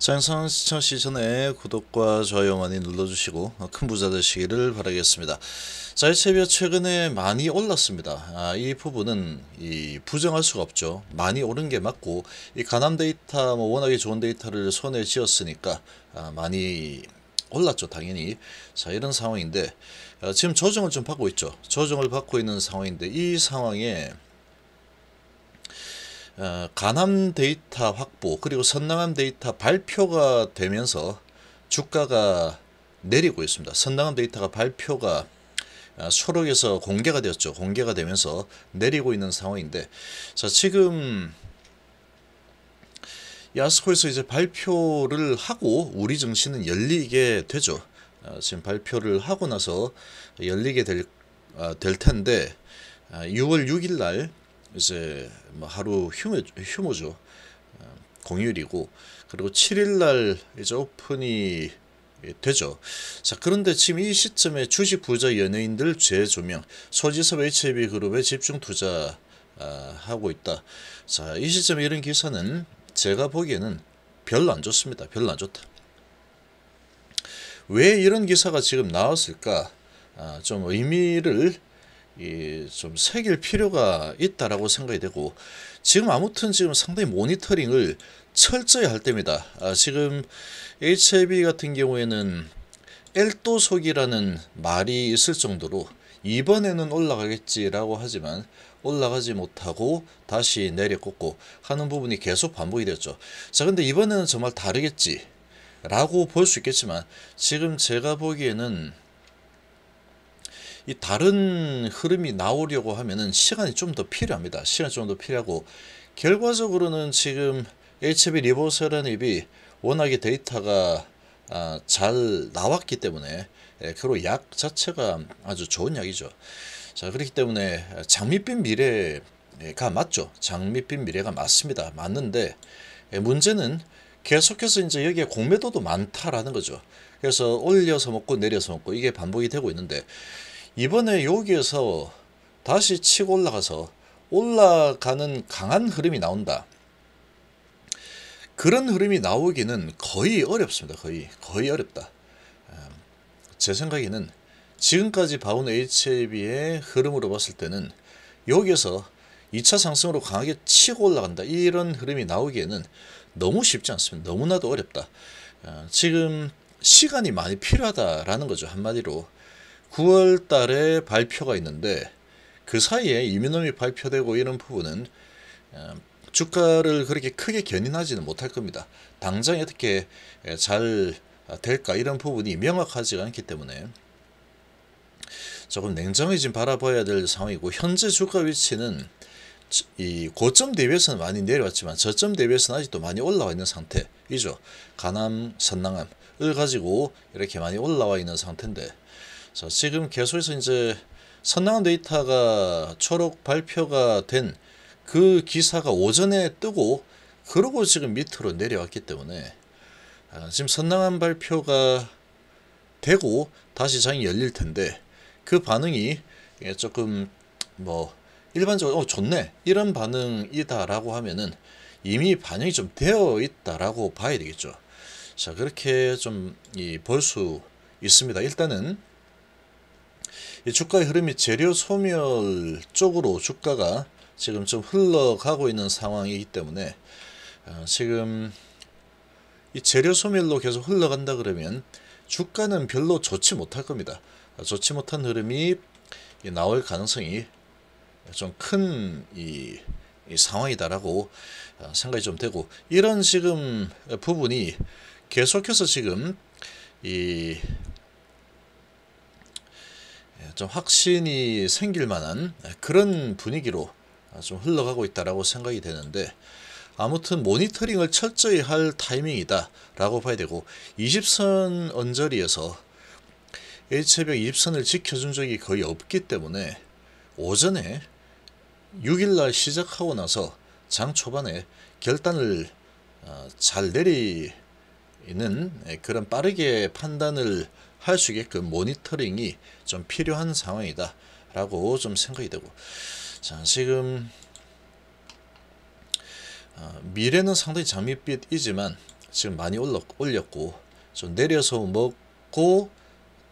자, 영상 시청하시기 전에 구독과 좋아요 많이 눌러주시고 큰 부자 되시기를 바라겠습니다. 자, HIB가 최근에 많이 올랐습니다. 이 부분은 부정할 수가 없죠. 많이 오른 게 맞고, 이 가남 데이터 워낙에 좋은 데이터를 손에 쥐었으니까 많이 올랐죠, 당연히. 자, 이런 상황인데 지금 조정을 좀 받고 있죠. 조정을 받고 있는 상황인데, 이 상황에 가남 데이터 확보 그리고 선낭함 데이터 발표가 되면서 주가가 내리고 있습니다. 선낭함 데이터가 발표가 수록에서 공개가 되었죠. 공개가 되면서 내리고 있는 상황인데, 자, 지금 야스코에서 이제 발표를 하고 우리 증시는 열리게 되죠. 지금 발표를 하고 나서 열리게 될 텐데, 6월 6일 날 이제 뭐 하루 휴무죠. 공휴일이고, 그리고 7일 날 이제 오픈이 되죠. 자, 그런데 지금 이 시점에 주식 부자 연예인들 재조명, 소지섭 HIB 그룹에 집중 투자 하고 있다. 자, 이 시점에 이런 기사는 제가 보기에는 별로 안 좋습니다. 별로 안 좋다. 왜 이런 기사가 지금 나왔을까? 좀 의미를 좀 새길 필요가 있다라고 생각이 되고, 지금 아무튼 지금 상당히 모니터링을 철저히 할 때입니다. 지금 HIB 같은 경우에는 엘도속이라는 말이 있을 정도로 이번에는 올라가겠지라고 하지만 올라가지 못하고 다시 내려꽂고 하는 부분이 계속 반복이 됐죠. 자, 근데 이번에는 정말 다르겠지 라고 볼 수 있겠지만, 지금 제가 보기에는 이 다른 흐름이 나오려고 하면은 시간이 좀 더 필요합니다. 시간이 좀 더 필요하고, 결과적으로는 지금 HIB 리버설앤입이 워낙에 데이터가 잘 나왔기 때문에, 그리고 약 자체가 아주 좋은 약이죠. 자, 그렇기 때문에 장밋빛 미래가 맞죠. 장밋빛 미래가 맞습니다. 맞는데, 문제는 계속해서 이제 여기에 공매도도 많다라는 거죠. 그래서 올려서 먹고 내려서 먹고 이게 반복이 되고 있는데, 이번에 여기에서 다시 치고 올라가서 올라가는 강한 흐름이 나온다. 그런 흐름이 나오기는 거의 어렵습니다. 거의 어렵다. 제 생각에는 지금까지 봐온 HIB의 흐름으로 봤을 때는 여기에서 2차 상승으로 강하게 치고 올라간다, 이런 흐름이 나오기에는 너무 쉽지 않습니다. 너무나도 어렵다. 지금 시간이 많이 필요하다라는 거죠. 한마디로 9월 달에 발표가 있는데, 그 사이에 이민홈이 발표되고 이런 부분은 주가를 그렇게 크게 견인하지는 못할 겁니다. 당장 어떻게 잘 될까, 이런 부분이 명확하지가 않기 때문에 조금 냉정히 지금 바라봐야 될 상황이고, 현재 주가 위치는 이 고점 대비해서는 많이 내려왔지만 저점 대비해서는 아직도 많이 올라와 있는 상태이죠. 가남, 선낭함을 가지고 이렇게 많이 올라와 있는 상태인데, 자, 지금 계속해서 이제 선낭함 데이터가 초록 발표가 된 그 기사가 오전에 뜨고, 그러고 지금 밑으로 내려왔기 때문에 지금 선낭함 발표가 되고 다시 장이 열릴 텐데, 그 반응이 조금 뭐 일반적으로 좋네 이런 반응이다라고 하면은 이미 반영이 좀 되어 있다라고 봐야 되겠죠. 자, 그렇게 좀 볼 수 있습니다. 일단은 이 주가의 흐름이 재료 소멸 쪽으로 주가가 지금 좀 흘러가고 있는 상황이기 때문에, 지금 이 재료 소멸로 계속 흘러간다 그러면 주가는 별로 좋지 못할 겁니다. 좋지 못한 흐름이 나올 가능성이 좀 큰 이 상황이다라고 생각이 좀 되고, 이런 지금 부분이 계속해서 지금 좀 확신이 생길 만한 그런 분위기로 좀 흘러가고 있다라고 생각이 되는데, 아무튼 모니터링을 철저히 할 타이밍이다 라고 봐야 되고, 20선 언저리에서 HIB가 20선을 지켜준 적이 거의 없기 때문에 오전에 6일날 시작하고 나서 장 초반에 결단을 잘 내리는 그런 빠르게 판단을 할 수 있게끔 모니터링이 좀 필요한 상황이다 라고 좀 생각이 되고, 자, 지금 미래는 상당히 장밋빛이지만 지금 많이 올렸고 좀 내려서 먹고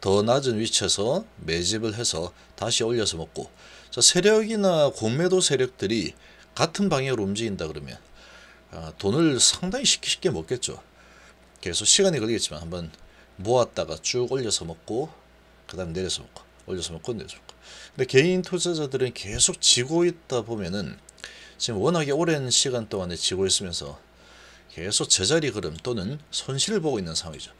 더 낮은 위치에서 매집을 해서 다시 올려서 먹고, 자, 세력이나 공매도 세력들이 같은 방향으로 움직인다 그러면 돈을 상당히 쉽게 먹겠죠. 계속 시간이 걸리겠지만 한번 모았다가 쭉 올려서 먹고 그 다음 내려서 먹고 올려서 먹고 내려서 먹고. 근데 개인 투자자들은 계속 지고 있다 보면은 지금 워낙에 오랜 시간 동안에 지고 있으면서 계속 제자리 걸음 또는 손실을 보고 있는 상황이죠.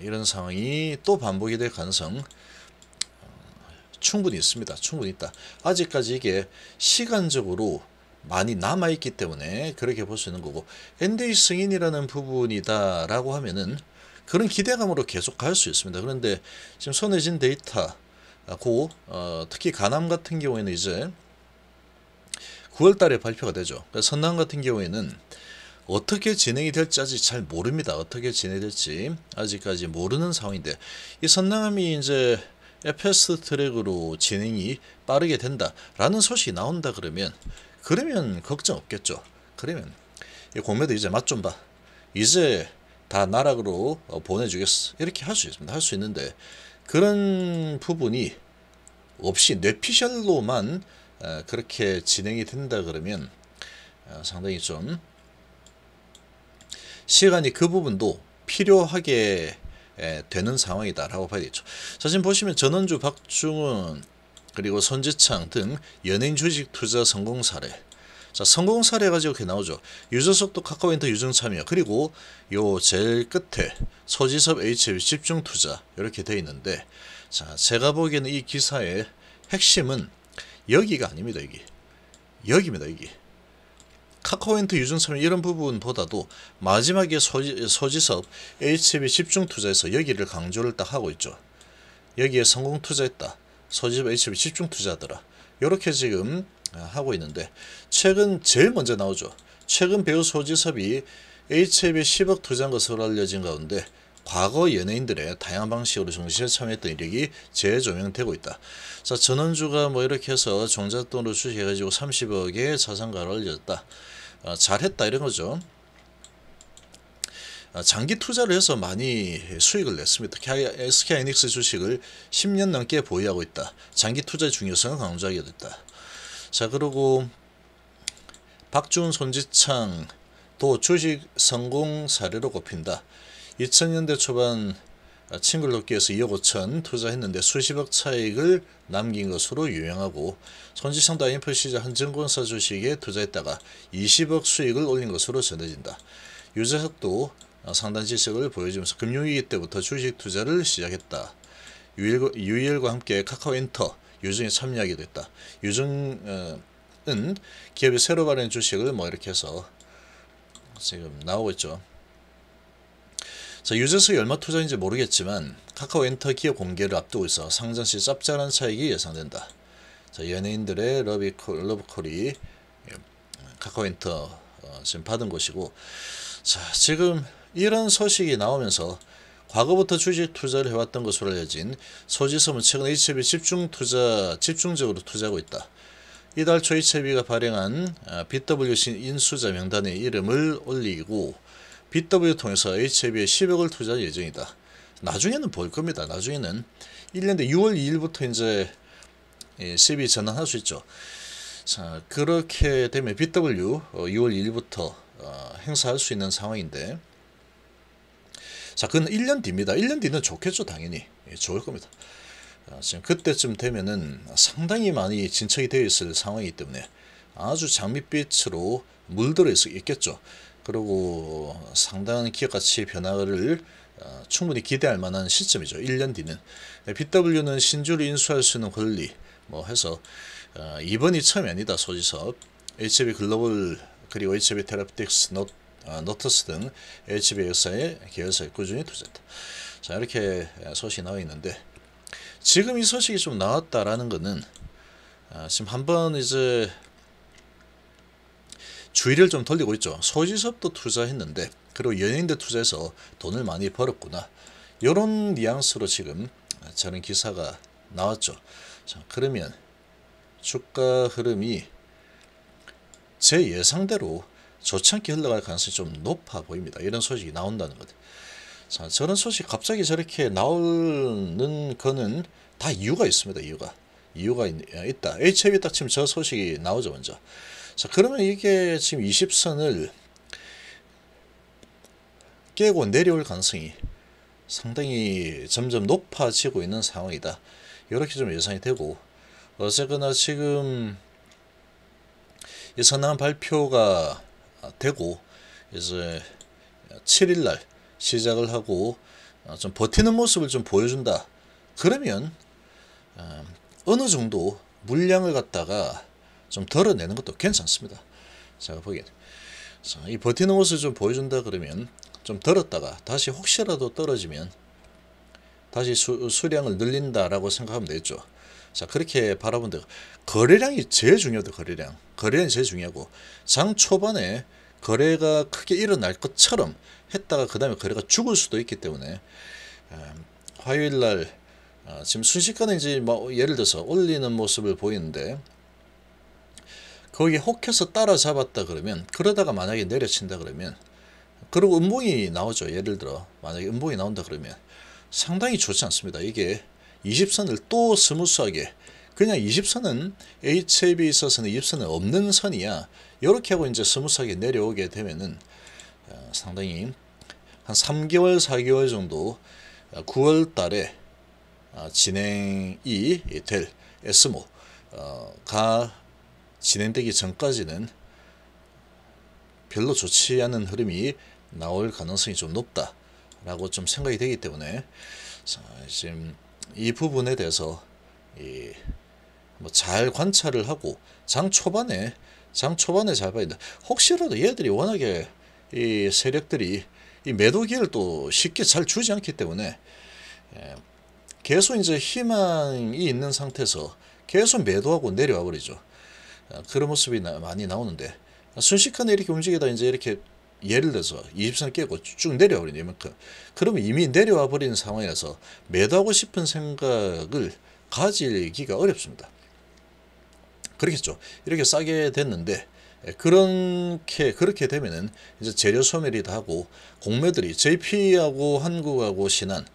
이런 상황이 또 반복이 될 가능성 충분히 있습니다. 충분히 있다. 아직까지 이게 시간적으로 많이 남아있기 때문에 그렇게 볼 수 있는 거고, NDA 승인이라는 부분이다 라고 하면은 그런 기대감으로 계속 갈 수 있습니다. 그런데 지금 손에 쥔 데이터 특히 가남 같은 경우에는 이제 9월 달에 발표가 되죠. 선남 같은 경우에는 어떻게 진행이 될지 아직 잘 모릅니다. 어떻게 진행될지 아직까지 모르는 상황인데, 이 선남이 이제 패스트 트랙으로 진행이 빠르게 된다라는 소식이 나온다 그러면 걱정 없겠죠. 그러면 이 공매도 이제 맛 좀 봐. 이제 다 나락으로 보내주겠어. 이렇게 할 수 있습니다. 할 수 있는데 그런 부분이 없이 뇌피셜로만 그렇게 진행이 된다 그러면 상당히 좀 시간이 그 부분도 필요하게 되는 상황이다라고 봐야겠죠. 자, 지금 보시면 전원주, 박중훈 그리고 손지창 등 연예인 주식 투자 성공 사례. 자, 성공 사례 가지고 이렇게 나오죠. 유저석도 카카오인터 유증 참여, 그리고 요 제일 끝에 소지섭 HB 집중 투자 이렇게 되어 있는데, 자, 제가 보기에는 이 기사의 핵심은 여기가 아닙니다. 여기입니다. 여기 카카오인터 유증 참여 이런 부분보다도 마지막에 소지섭 HB 집중 투자에서 여기를 강조를 딱 하고 있죠. 여기에 성공 투자했다. 소지섭 HB 집중 투자더라. 이렇게 지금 하고 있는데, 최근 제일 먼저 나오죠. 최근 배우 소지섭이 HB에 10억 투자한 것으로 알려진 가운데 과거 연예인들의 다양한 방식으로 정시에 참여했던 이력이 재조명되고 있다. 자, 전원주가 뭐 이렇게 해서 종잣돈으로 주식해가지고 30억의 자산가를 올렸다. 잘했다 이런 거죠. 장기 투자를 해서 많이 수익을 냈습니다. 특히 SK하이닉스 주식을 10년 넘게 보유하고 있다. 장기 투자의 중요성을 강조하게 됐다. 자, 그리고 박준, 손지창도 주식 성공 사례로 꼽힌다. 2000년대 초반 친구를 돕기 위해서 2억 5천 투자했는데 수십억 차익을 남긴 것으로 유명하고, 손지창도 IMF 시절 한 증권사 주식에 투자했다가 20억 수익을 올린 것으로 전해진다. 유재석도 상당 지식을 보여주면서 금융위기 때부터 주식 투자를 시작했다. 유일과 함께 카카오인터 유증에 참여하게 됐다. 유증은 기업이 새로 발행 주식을 뭐 이렇게 해서 지금 나오고 있죠. 자, 유재석이 얼마 투자인지 모르겠지만 카카오엔터 기업 공개를 앞두고 있어 상장시 짭짤한 차익이 예상된다. 자, 연예인들의 러브콜이 카카오엔터 지금 받은 것이고, 자, 지금 이런 소식이 나오면서 과거부터 주식 투자를 해왔던 것으로 알려진 소지섭은 최근 HB 집중적으로 투자하고 있다. 이달 초 HB가 발행한 BWC 인수자 명단에 이름을 올리고 BW 통해서 HB에 10억을 투자할 예정이다. 나중에는 보일 겁니다. 나중에는 1년 뒤 6월 2일부터 이제 CB 전환할 수 있죠. 자, 그렇게 되면 BW 6월 2일부터 행사할 수 있는 상황인데, 자, 그건 1년 뒤입니다. 1년 뒤는 좋겠죠. 당연히 좋을 겁니다. 지금 그때쯤 되면은 상당히 많이 진척이 되어 있을 상황이기 때문에 아주 장밋빛으로 물들어 있겠죠. 그리고 상당한 기업가치 변화를 충분히 기대할 만한 시점이죠. 1년 뒤는. BW는 신주를 인수할 수 있는 권리 뭐 해서 이번이 처음이 아니다. 소지섭 HB 글로벌 그리고 HB 테라피틱스 노터스 등 HB 회사의 계열사에 꾸준히 투자했다. 자, 이렇게 소식이 나와 있는데, 지금 이 소식이 좀 나왔다라는 거는 지금 한번 이제 주의를 좀 돌리고 있죠. 소지섭도 투자했는데 그리고 연예인들 투자해서 돈을 많이 벌었구나. 이런 뉘앙스로 지금 저런 기사가 나왔죠. 자, 그러면 주가 흐름이 제 예상대로 좋지 않게 흘러갈 가능성이 좀 높아 보입니다. 이런 소식이 나온다는 것. 자, 저런 소식 갑자기 저렇게 나오는 거는 다 이유가 있습니다. 이유가 있다. HIB 딱 치면 저 소식이 나오죠 먼저. 자, 그러면 이게 지금 20선을 깨고 내려올 가능성이 상당히 점점 높아지고 있는 상황이다. 이렇게 좀 예상이 되고, 어쨌거나 지금 이 선언 발표가 되고 이제 7일날 시작을 하고 좀 버티는 모습을 좀 보여준다. 그러면 어느 정도 물량을 갖다가 좀 덜어내는 것도 괜찮습니다. 제가 보기엔 이 버티는 모습을 좀 보여준다 그러면 좀 덜었다가 다시 혹시라도 떨어지면 다시 수량을 늘린다라고 생각하면 되겠죠. 자, 그렇게 바라본데 거래량이 제일 중요하다. 거래량이 제일 중요하고, 장 초반에 거래가 크게 일어날 것처럼 했다가 그 다음에 거래가 죽을 수도 있기 때문에 화요일날 지금 순식간에 이제 뭐 예를 들어서 올리는 모습을 보이는데 거기에 혹해서 따라잡았다 그러면, 그러다가 만약에 내려친다 그러면, 그리고 음봉이 나오죠. 예를 들어 만약에 음봉이 나온다 그러면 상당히 좋지 않습니다. 이게 20선을 또 스무스하게, 그냥 20선은 HIB에 있어서는 20선은 없는 선이야. 이렇게 하고 이제 스무스하게 내려오게 되면은 상당히 한 3개월 4개월 정도 9월 달에 진행이 될 에스모가 진행되기 전까지는 별로 좋지 않은 흐름이 나올 가능성이 좀 높다라고 좀 생각이 되기 때문에, 지금 이 부분에 대해서 뭐 잘 관찰을 하고 장 초반에 잘 봐야 된다. 혹시라도 얘들이 워낙에 이 세력들이 이 매도 기회를 또 쉽게 잘 주지 않기 때문에 계속 이제 희망이 있는 상태에서 계속 매도하고 내려와 버리죠. 그런 모습이 많이 나오는데, 순식간에 이렇게 움직이다 이제 이렇게 예를 들어서 20선을 깨고 쭉 내려와 버리는 이만큼, 그러면 이미 내려와 버리는 상황이라서 매도하고 싶은 생각을 가지기가 어렵습니다. 그렇겠죠. 이렇게 싸게 됐는데 그렇게 되면은 이제 재료 소멸이 다 하고, 공매들이 JP하고 한국하고 신한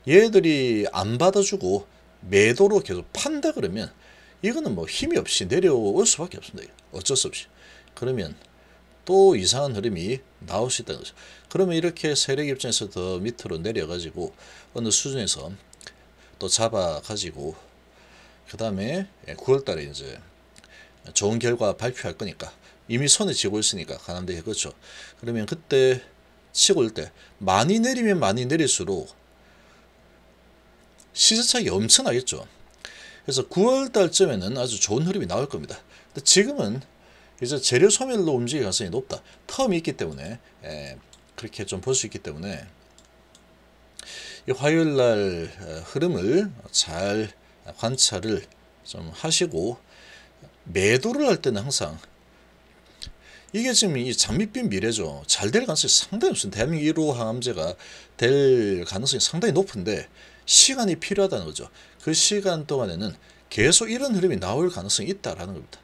얘들이 안 받아주고 매도로 계속 판다 그러면 이거는 뭐 힘이 없이 내려올 수밖에 없습니다. 어쩔 수 없이. 그러면 또 이상한 흐름이 나올 수 있다는 거죠. 그러면 이렇게 세력 입장에서 더 밑으로 내려가지고 어느 수준에서 또 잡아가지고 그 다음에 9월달에 이제 좋은 결과 발표할 거니까, 이미 손에 쥐고 있으니까 가남대에, 그렇죠. 그러면 그때 치고 올 때 많이 내리면 많이 내릴수록 시세차익이 엄청나겠죠. 그래서 9월달쯤에는 아주 좋은 흐름이 나올 겁니다. 근데 지금은 이제 재료 소멸로 움직일 가능성이 높다. 텀이 있기 때문에 그렇게 좀 볼 수 있기 때문에 이 화요일날 흐름을 잘 관찰을 좀 하시고, 매도를 할 때는 항상 이게 지금 이 장밋빛 미래죠. 잘 될 가능성이 상당히 없습니다. 대한민국 1호 항암제가 될 가능성이 상당히 높은데 시간이 필요하다는 거죠. 그 시간 동안에는 계속 이런 흐름이 나올 가능성이 있다라는 겁니다.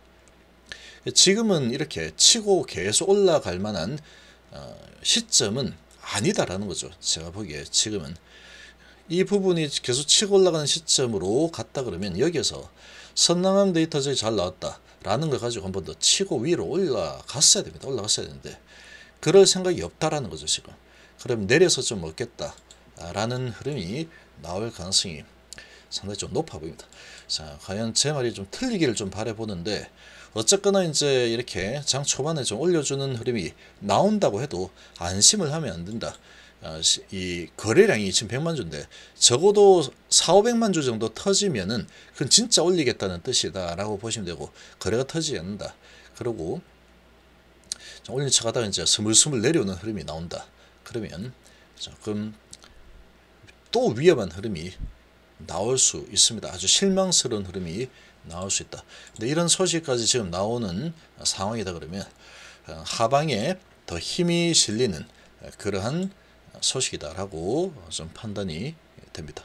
지금은 이렇게 치고 계속 올라갈 만한 시점은 아니다라는 거죠. 제가 보기에 지금은 이 부분이 계속 치고 올라가는 시점으로 갔다 그러면 여기에서 선낭함 데이터들이 잘 나왔다라는 걸 가지고 한 번 더 치고 위로 올라갔어야 됩니다. 올라갔어야 되는데 그럴 생각이 없다라는 거죠. 지금. 그럼 내려서 좀 먹겠다라는 흐름이 나올 가능성이 상당히 좀 높아 보입니다. 자, 과연 제 말이 좀 틀리기를 좀 바라보는데, 어쨌거나 이제 이렇게 장 초반에 좀 올려주는 흐름이 나온다고 해도 안심을 하면 안 된다. 이 거래량이 지금 100만 주인데 적어도 4,500만 주 정도 터지면은 그건 진짜 올리겠다는 뜻이다 라고 보시면 되고, 거래가 터지지 않는다. 그리고 올린 척 하다가 이제 스물스물 내려오는 흐름이 나온다. 그러면 조금 또 위험한 흐름이 나올 수 있습니다. 아주 실망스러운 흐름이 나올 수 있다. 근데 이런 소식까지 지금 나오는 상황이다 그러면 하방에 더 힘이 실리는 그러한 소식이다라고 좀 판단이 됩니다.